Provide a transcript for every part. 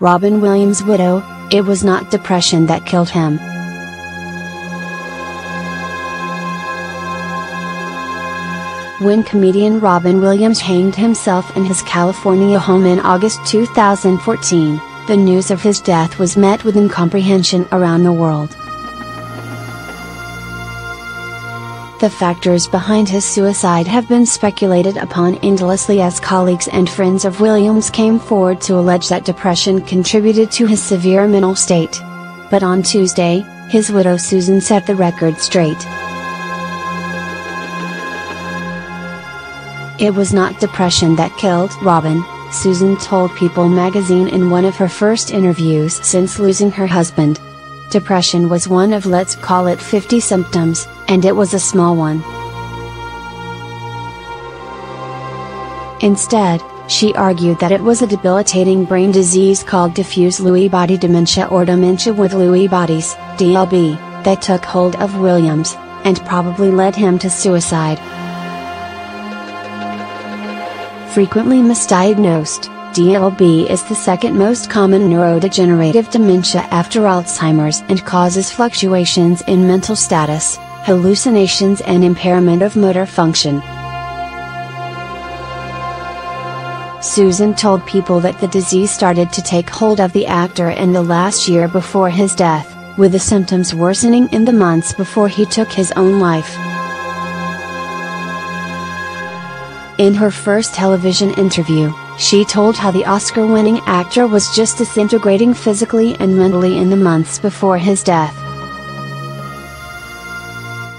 Robin Williams' widow, it was not depression that killed him. When comedian Robin Williams hanged himself in his California home in August 2014, the news of his death was met with incomprehension around the world. The factors behind his suicide have been speculated upon endlessly as colleagues and friends of Williams came forward to allege that depression contributed to his severe mental state. But on Tuesday, his widow Susan set the record straight. It was not depression that killed Robin, Susan told People magazine in one of her first interviews since losing her husband. Depression was one of, let's call it, 50 symptoms, and it was a small one. Instead, she argued that it was a debilitating brain disease called diffuse Lewy body dementia or dementia with Lewy bodies, DLB, that took hold of Williams, and probably led him to suicide. Frequently misdiagnosed, DLB is the second most common neurodegenerative dementia after Alzheimer's and causes fluctuations in mental status, hallucinations and impairment of motor function. Susan told People that the disease started to take hold of the actor in the last year before his death, with the symptoms worsening in the months before he took his own life. In her first television interview, she told how the Oscar-winning actor was just disintegrating physically and mentally in the months before his death.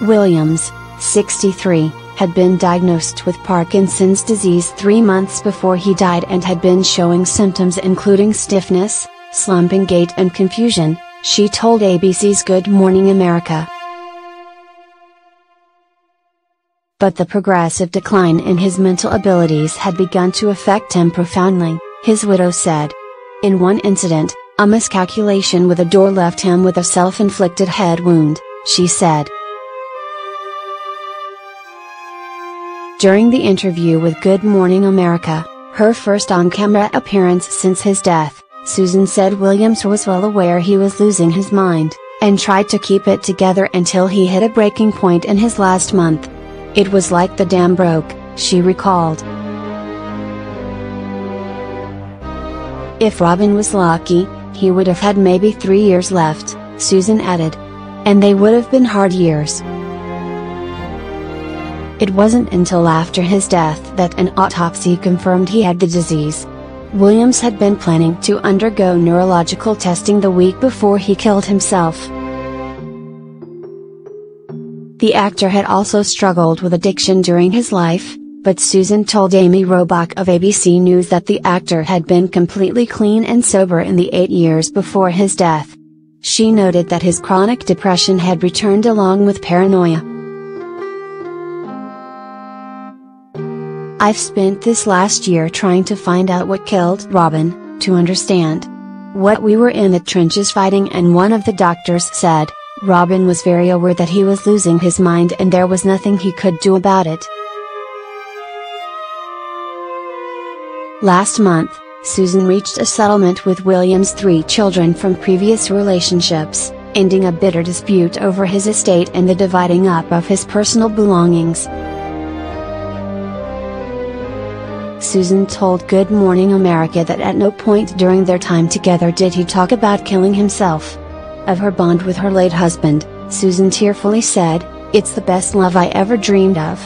Williams, 63, had been diagnosed with Parkinson's disease 3 months before he died and had been showing symptoms including stiffness, slumping gait and confusion, she told ABC's Good Morning America. But the progressive decline in his mental abilities had begun to affect him profoundly, his widow said. In one incident, a miscalculation with a door left him with a self-inflicted head wound, she said. During the interview with Good Morning America, her first on-camera appearance since his death, Susan said Williams was well aware he was losing his mind, and tried to keep it together until he hit a breaking point in his last month. It was like the dam broke, she recalled. If Robin was lucky, he would have had maybe 3 years left, Susan added. And they would have been hard years. It wasn't until after his death that an autopsy confirmed he had the disease. Williams had been planning to undergo neurological testing the week before he killed himself. The actor had also struggled with addiction during his life, but Susan told Amy Robach of ABC News that the actor had been completely clean and sober in the 8 years before his death. She noted that his chronic depression had returned along with paranoia. I've spent this last year trying to find out what killed Robin, to understand what we were in the trenches fighting, and one of the doctors said, Robin was very aware that he was losing his mind and there was nothing he could do about it. Last month, Susan reached a settlement with Williams' 3 children from previous relationships, ending a bitter dispute over his estate and the dividing up of his personal belongings. Susan told Good Morning America that at no point during their time together did he talk about killing himself. Of her bond with her late husband, Susan tearfully said, "It's the best love I ever dreamed of.